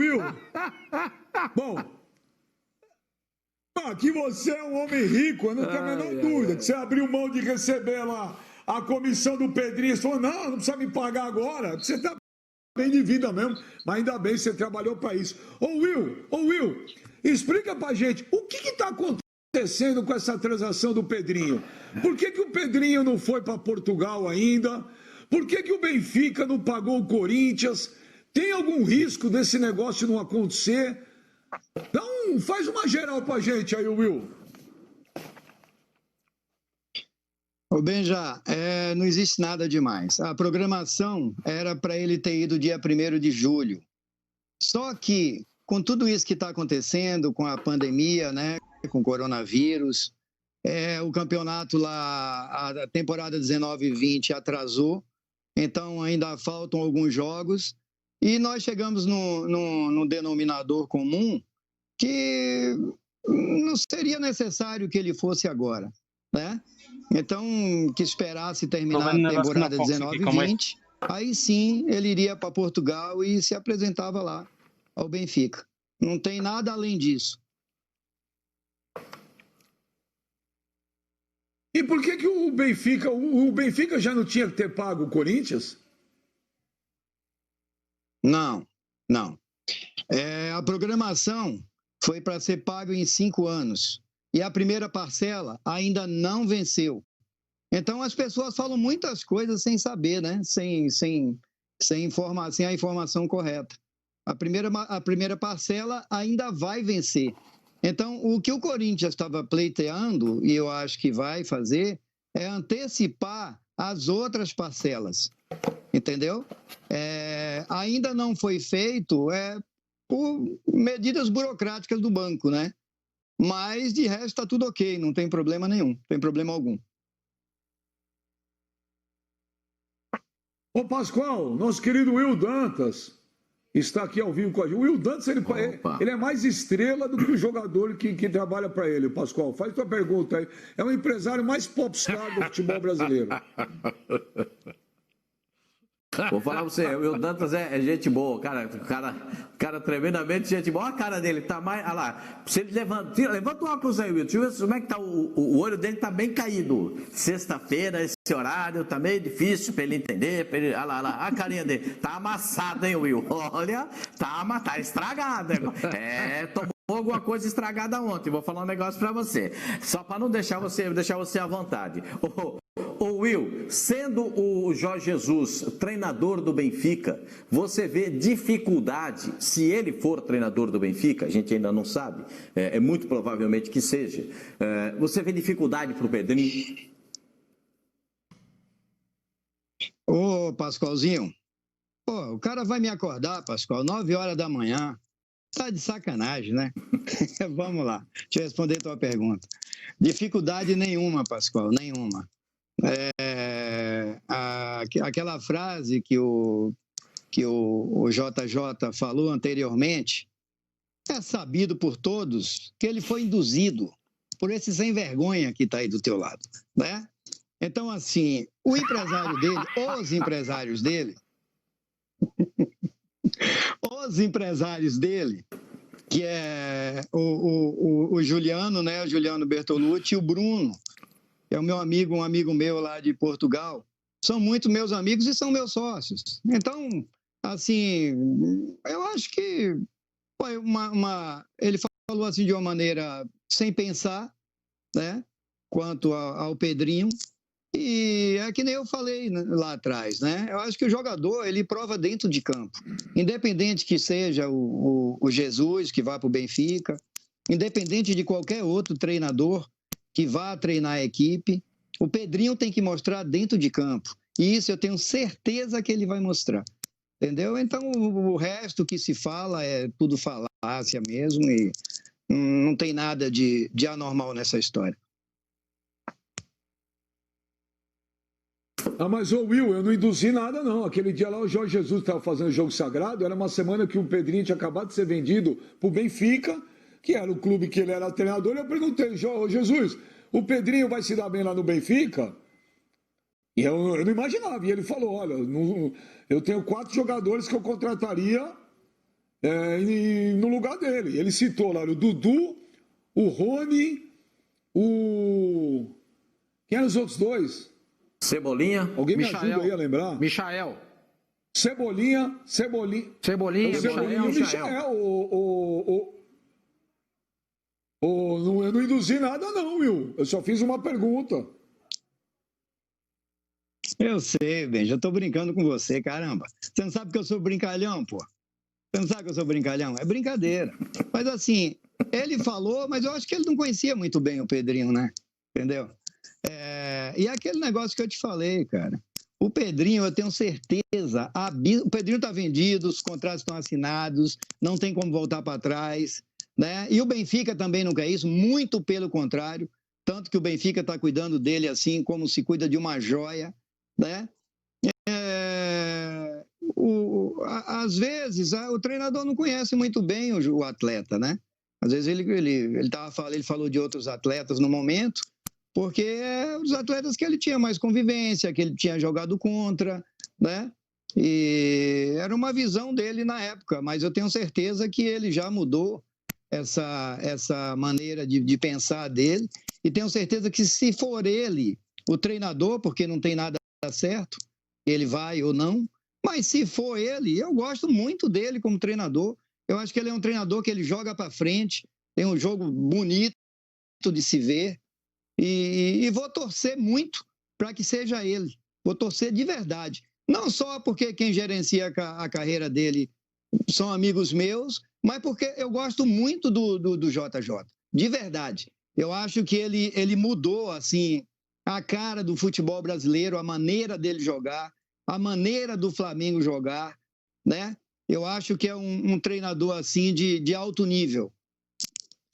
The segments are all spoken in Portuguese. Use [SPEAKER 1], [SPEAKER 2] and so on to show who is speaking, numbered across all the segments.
[SPEAKER 1] Will, bom, que você é um homem rico, eu não tenho a menor dúvida, que você abriu mão de receber lá a comissão do Pedrinho, você falou, não precisa me pagar agora, você está bem de vida mesmo, mas ainda bem que você trabalhou para isso. Ô Will, explica pra gente, o que está acontecendo com essa transação do Pedrinho? Por que o Pedrinho não foi para Portugal ainda? Por que o Benfica não pagou o Corinthians? Tem algum risco desse negócio não acontecer? Então, faz uma geral pra gente aí, Will.
[SPEAKER 2] Ô Benja, não existe nada demais. A programação era para ele ter ido dia 1º de julho. Só que, com tudo isso que está acontecendo, com a pandemia, né, com o coronavírus, o campeonato lá, a temporada 19 e 20 atrasou, então ainda faltam alguns jogos, e nós chegamos no denominador comum que não seria necessário que ele fosse agora, né? Então, que esperasse terminar a temporada 19 e 20, aí sim ele iria para Portugal e se apresentava lá ao Benfica. Não tem nada além disso.
[SPEAKER 1] E por que o Benfica já não tinha que ter pago o Corinthians?
[SPEAKER 2] Não. A programação foi para ser pago em 5 anos. E a primeira parcela ainda não venceu. Então as pessoas falam muitas coisas sem saber, né? Sem a informação correta. A primeira parcela ainda vai vencer. Então, o que o Corinthians estava pleiteando, e eu acho que vai fazer, é antecipar as outras parcelas. Entendeu? Ainda não foi feito por medidas burocráticas do banco, né? Mas, de resto, está tudo ok, não tem problema nenhum, não tem problema algum.
[SPEAKER 1] Ô Pascoal, nosso querido Will Dantas está aqui ao vivo com a gente. O Will Dantas, ele é mais estrela do que o jogador que trabalha para ele, Pascoal. Faz tua pergunta aí. É o empresário mais popstar do futebol brasileiro.
[SPEAKER 3] Vou falar pra você, o Will Dantas é gente boa, cara tremendamente gente boa. Olha a cara dele, tá mais. Olha lá, se ele levanta o óculos aí, Will. Deixa eu ver como é que tá. O olho dele tá bem caído. Sexta-feira, esse horário tá meio difícil pra ele entender. Olha lá, a carinha dele. Tá amassado, hein, Will? Olha, tá estragado. Tomou alguma coisa estragada ontem. Vou falar um negócio pra você. Só pra não deixar você à vontade. Ô Will, sendo o Jorge Jesus treinador do Benfica, você vê dificuldade, se ele for treinador do Benfica, a gente ainda não sabe, muito provavelmente que seja, você vê dificuldade para o Pedrinho?
[SPEAKER 2] Ô Pascoalzinho, o cara vai me acordar, Pascoal, 9 horas da manhã, tá de sacanagem, né? Vamos lá, deixa eu responder a tua pergunta. Dificuldade nenhuma, Pascoal, nenhuma. Aquela frase que o JJ falou anteriormente, é sabido por todos que ele foi induzido por esse sem vergonha que está aí do teu lado, né? Então, assim, os empresários dele, que é o Juliano, né? O Juliano Bertolucci e o Bruno, que é um amigo meu lá de Portugal, são muito meus amigos e são meus sócios. Então, assim, eu acho que foi ele falou assim de uma maneira sem pensar, né, quanto ao Pedrinho, e é que nem eu falei lá atrás, né, eu acho que o jogador, ele prova dentro de campo, independente que seja o Jesus, que vá para o Benfica, independente de qualquer outro treinador que vá treinar a equipe, o Pedrinho tem que mostrar dentro de campo. E isso eu tenho certeza que ele vai mostrar. Entendeu? Então, o resto que se fala é tudo falácia mesmo e não tem nada de anormal nessa história.
[SPEAKER 1] Mas, Will, eu não induzi nada, não. Aquele dia lá o Jorge Jesus estava fazendo o jogo sagrado, era uma semana que o Pedrinho tinha acabado de ser vendido para o Benfica, que era o clube que ele era treinador, e eu perguntei, Jesus, o Pedrinho vai se dar bem lá no Benfica? E eu não imaginava, e ele falou, olha, eu tenho 4 jogadores que eu contrataria no lugar dele. Ele citou lá o Dudu, o Rony, Quem eram os outros dois?
[SPEAKER 3] Cebolinha.
[SPEAKER 1] Alguém me ajuda aí a lembrar?
[SPEAKER 4] Michael.
[SPEAKER 1] Cebolinha.
[SPEAKER 4] Michael.
[SPEAKER 1] Eu não induzi nada, não, Will. Eu só fiz uma pergunta.
[SPEAKER 2] Eu sei, bem, já tô brincando com você, caramba. Você não sabe que eu sou brincalhão, pô? Você não sabe que eu sou brincalhão? É brincadeira. Mas assim, ele falou, mas eu acho que ele não conhecia muito bem o Pedrinho, né? Entendeu? E aquele negócio que eu te falei, cara. O Pedrinho, eu tenho certeza, o Pedrinho tá vendido, os contratos estão assinados, não tem como voltar para trás, né? E o Benfica também não quer isso, muito pelo contrário, tanto que o Benfica está cuidando dele assim como se cuida de uma joia, né? Às vezes, o treinador não conhece muito bem o atleta, né? Às vezes ele falou de outros atletas no momento, porque os atletas que ele tinha mais convivência, que ele tinha jogado contra, né? E era uma visão dele na época, mas eu tenho certeza que ele já mudou essa maneira de pensar dele, e tenho certeza que se for ele, o treinador, porque não tem nada certo, ele vai ou não, mas se for ele, eu gosto muito dele como treinador. Eu acho que ele é um treinador que ele joga para frente, tem um jogo bonito de se ver, e vou torcer muito para que seja ele. Vou torcer de verdade. Não só porque quem gerencia a carreira dele são amigos meus, mas porque eu gosto muito do JJ. De verdade. Eu acho que ele mudou assim a cara do futebol brasileiro, a maneira dele jogar, a maneira do Flamengo jogar, né? Eu acho que é um treinador assim de alto nível.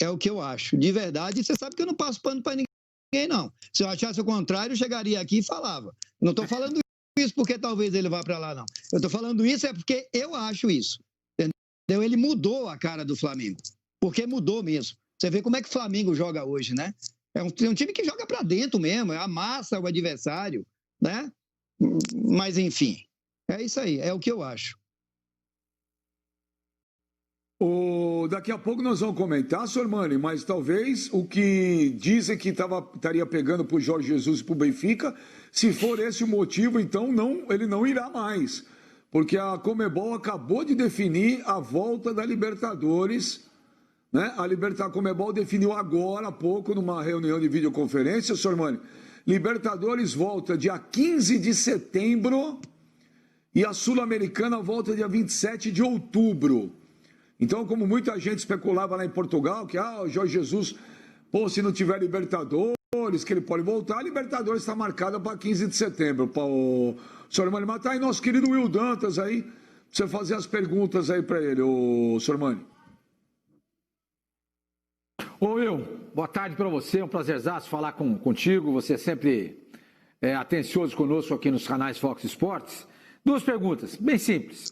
[SPEAKER 2] É o que eu acho, de verdade. E você sabe que eu não passo pano para ninguém, não. Se eu achasse o contrário, eu chegaria aqui e falava. Não estou falando isso porque talvez ele vá para lá, não. Eu estou falando isso porque eu acho isso. Entendeu? Ele mudou a cara do Flamengo. Porque mudou mesmo. Você vê como é que o Flamengo joga hoje, né? É um time que joga para dentro mesmo, amassa o adversário, né? Mas, enfim, é isso aí, é o que eu acho.
[SPEAKER 1] Daqui a pouco nós vamos comentar, Sormani, mas talvez o que dizem que estaria pegando para o Jorge Jesus e para o Benfica, se for esse o motivo, então ele não irá mais. Porque a Conmebol acabou de definir a volta da Libertadores, né? A Conmebol definiu agora há pouco, numa reunião de videoconferência, Sormani, Libertadores volta dia 15 de setembro e a Sul-Americana volta dia 27 de outubro. Então, como muita gente especulava lá em Portugal, que o Jorge Jesus, se não tiver Libertadores, que ele pode voltar, a Libertadores está marcada para 15 de setembro. Sormani, mas tá aí nosso querido Will Dantas aí, pra você fazer as perguntas aí para ele, Sormani.
[SPEAKER 4] Ô Will, boa tarde para você, é um prazerzaço falar contigo, você é sempre atencioso conosco aqui nos canais Fox Sports. Duas perguntas, bem simples.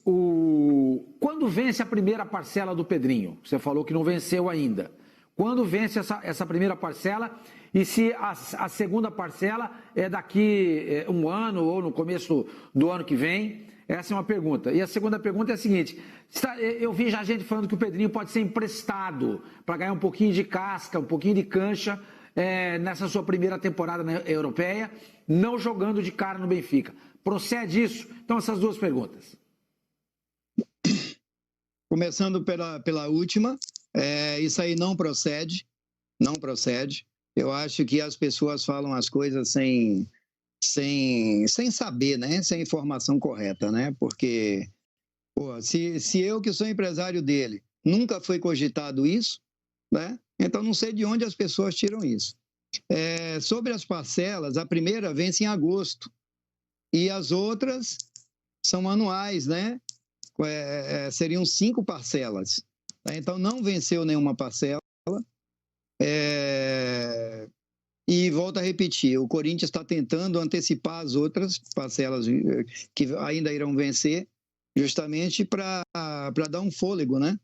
[SPEAKER 4] Quando vence a primeira parcela do Pedrinho? Você falou que não venceu ainda. Quando vence essa primeira parcela e se a segunda parcela é daqui um ano ou no começo do ano que vem? Essa é uma pergunta. E a segunda pergunta é a seguinte, eu vi já gente falando que o Pedrinho pode ser emprestado para ganhar um pouquinho de casca, um pouquinho de cancha nessa sua primeira temporada europeia, não jogando de cara no Benfica. Procede isso? Então, essas duas perguntas.
[SPEAKER 2] Começando pela última, isso aí não procede, não procede. Eu acho que as pessoas falam as coisas sem saber, né? Sem informação correta, né? Porque, se eu que sou empresário dele, nunca foi cogitado isso, né? Então não sei de onde as pessoas tiram isso. Sobre as parcelas, a primeira vence em agosto e as outras são anuais, né? Seriam 5 parcelas. Então não venceu nenhuma parcela. E volto a repetir, o Corinthians está tentando antecipar as outras parcelas que ainda irão vencer, justamente para dar um fôlego, né?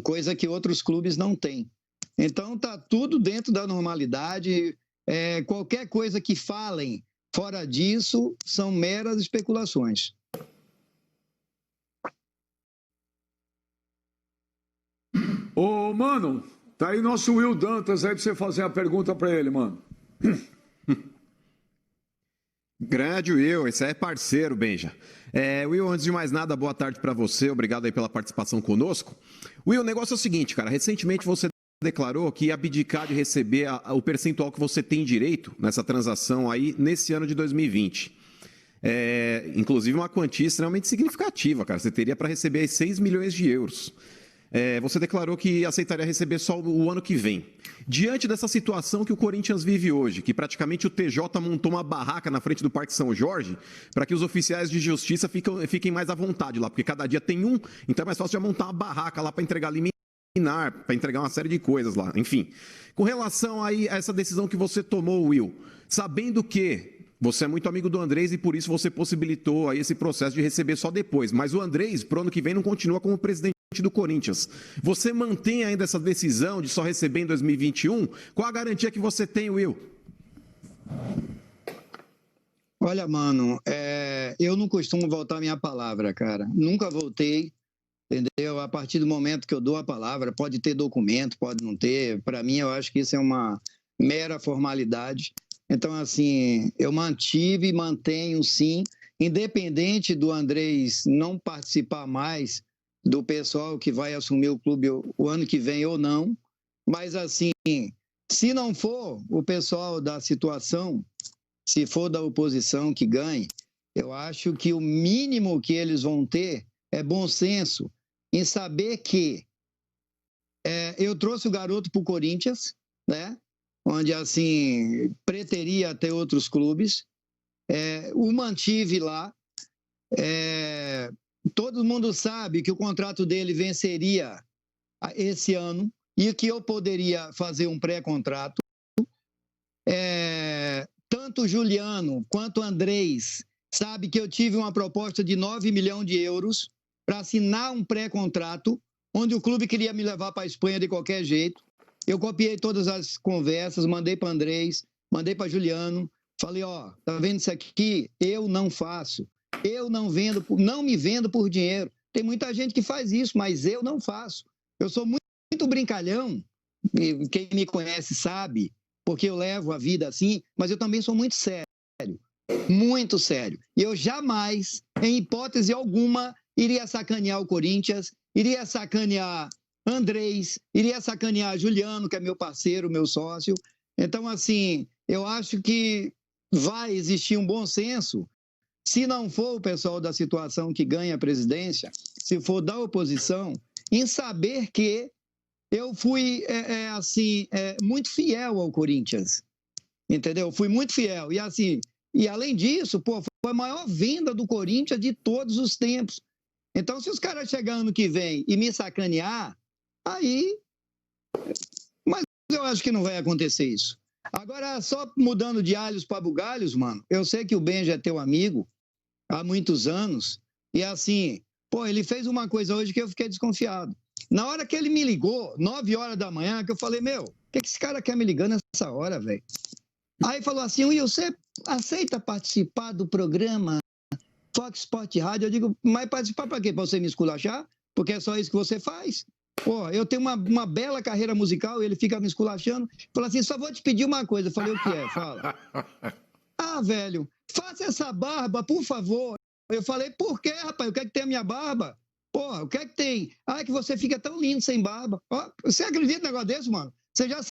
[SPEAKER 2] Coisa que outros clubes não têm. Então está tudo dentro da normalidade. Qualquer coisa que falem fora disso são meras especulações.
[SPEAKER 1] Ô, mano, tá aí nosso Will Dantas aí pra você fazer a pergunta pra ele, mano.
[SPEAKER 5] Grande Will, esse é parceiro, Benja. Will, antes de mais nada, boa tarde para você, obrigado aí pela participação conosco. Will, o negócio é o seguinte, cara, recentemente você declarou que ia abdicar de receber o percentual que você tem direito nessa transação aí nesse ano de 2020. Inclusive uma quantia extremamente significativa, cara, você teria para receber aí 6 milhões de euros. Você declarou que aceitaria receber só o ano que vem. Diante dessa situação que o Corinthians vive hoje, que praticamente o TJ montou uma barraca na frente do Parque São Jorge para que os oficiais de justiça fiquem mais à vontade lá, porque cada dia tem um, então é mais fácil já montar uma barraca lá para entregar liminar, para entregar uma série de coisas lá. Enfim, com relação aí a essa decisão que você tomou, Will, sabendo que você é muito amigo do Andrés e por isso você possibilitou aí esse processo de receber só depois, mas o Andrés, pro ano que vem, não continua como presidente do Corinthians. Você mantém ainda essa decisão de só receber em 2021? Qual a garantia que você tem, Will?
[SPEAKER 2] Olha, mano, eu não costumo voltar a minha palavra, cara. Nunca voltei, entendeu? A partir do momento que eu dou a palavra, pode ter documento, pode não ter. Para mim, eu acho que isso é uma mera formalidade. Então, assim, eu mantive e mantenho, sim, independente do Andrés não participar mais do pessoal que vai assumir o clube o ano que vem ou não, mas assim, se não for o pessoal da situação, se for da oposição que ganhe, eu acho que o mínimo que eles vão ter é bom senso em saber que eu trouxe o garoto para o Corinthians, né? Onde assim preteria ter outros clubes, o mantive lá. Todo mundo sabe que o contrato dele venceria esse ano e que eu poderia fazer um pré-contrato. Tanto o Juliano quanto o Andrés sabe que eu tive uma proposta de 9 milhões de euros para assinar um pré-contrato, onde o clube queria me levar para a Espanha de qualquer jeito. Eu copiei todas as conversas, mandei para Andrés, mandei para Juliano, falei, tá vendo isso aqui? Eu não faço. Eu não me vendo por dinheiro. Tem muita gente que faz isso, mas eu não faço. Eu sou muito brincalhão, quem me conhece sabe, porque eu levo a vida assim, mas eu também sou muito sério. Muito sério. E eu jamais, em hipótese alguma, iria sacanear o Corinthians, iria sacanear Andrés, iria sacanear Juliano, que é meu parceiro, meu sócio. Então, assim, eu acho que vai existir um bom senso. Se não for o pessoal da situação que ganha a presidência, se for da oposição, em saber que eu fui, muito fiel ao Corinthians, entendeu? Fui muito fiel. E, assim, e além disso, foi a maior venda do Corinthians de todos os tempos. Então, se os caras chegarem ano que vem e me sacanear, aí... Mas eu acho que não vai acontecer isso. Agora, só mudando de alhos para bugalhos, mano, eu sei que o Benja é teu amigo há muitos anos, e assim, ele fez uma coisa hoje que eu fiquei desconfiado. Na hora que ele me ligou, 9 horas da manhã, que eu falei, o que esse cara quer me ligando nessa hora, velho? Aí falou assim, Will, você aceita participar do programa Fox Sport Rádio? Eu digo, mas participar pra quê? Pra você me esculachar? Porque é só isso que você faz? Eu tenho uma bela carreira musical e ele fica me esculachando. Falou assim, só vou te pedir uma coisa. Eu falei, o que é? Fala. Velho, faça essa barba, por favor. Eu falei, por quê, rapaz? O que é que tem a minha barba? O que é que tem? Que você fica tão lindo sem barba. Você acredita num negócio desse, mano? Você já